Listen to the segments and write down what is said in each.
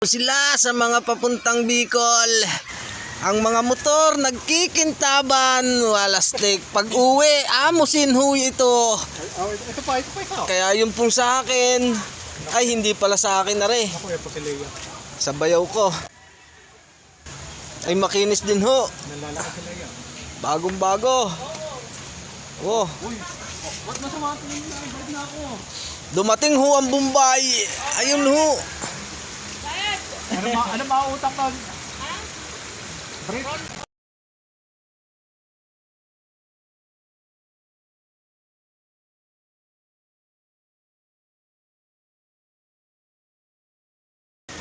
Sila sa mga papuntang Bicol. Ang mga motor nagkikintaban, walastik. Pag uwi, amusin huy ito. Ito pa. Kaya yung pong sa akin, ay hindi pala sa akin na rin. Ako yung pasileya. Sa bayaw ko. Ay makinis din ho. Nalalaka sila yan. Bagong bago. Oh, Uy, ba't masama tingin na? Ibalik na ako. dumating ho ang Bombay. Ayun ho. Ano mautak ka? Break.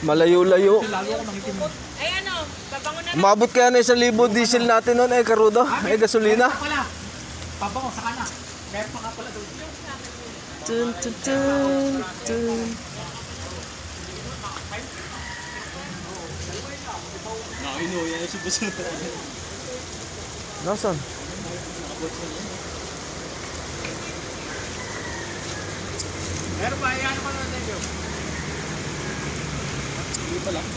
Malayo-layo. Lalo ako nakikinig. Ay ano, babango na. Umabot kaya na 1,000 diesel natin noon, karudo, gasolina. Pala, pabango sa kana. Meron pa nga pala doon. Tun, tun, tun, tun. Nakainuya na si Buso. Nasaan? Meron pa, ano pa naman tayo? Hindi pa lang.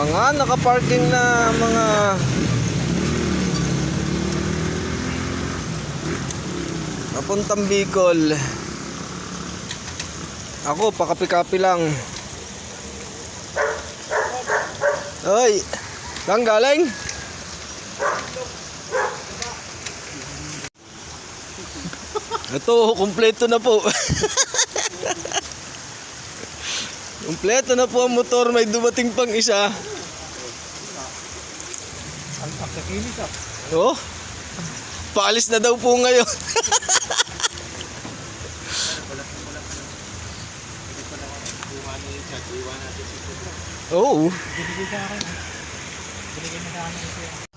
Mga nakaparking na mga papuntang Bicol. Ako pakapi-kapi lang. Hoy, saan galing? Ito, kumpleto na po. Kumpleto na po ang motor, may dumating pang isa. Ang kakinis ah. Oh, paalis na daw po ngayon. Oo. Binigay sa akin. Binigay na sa akin.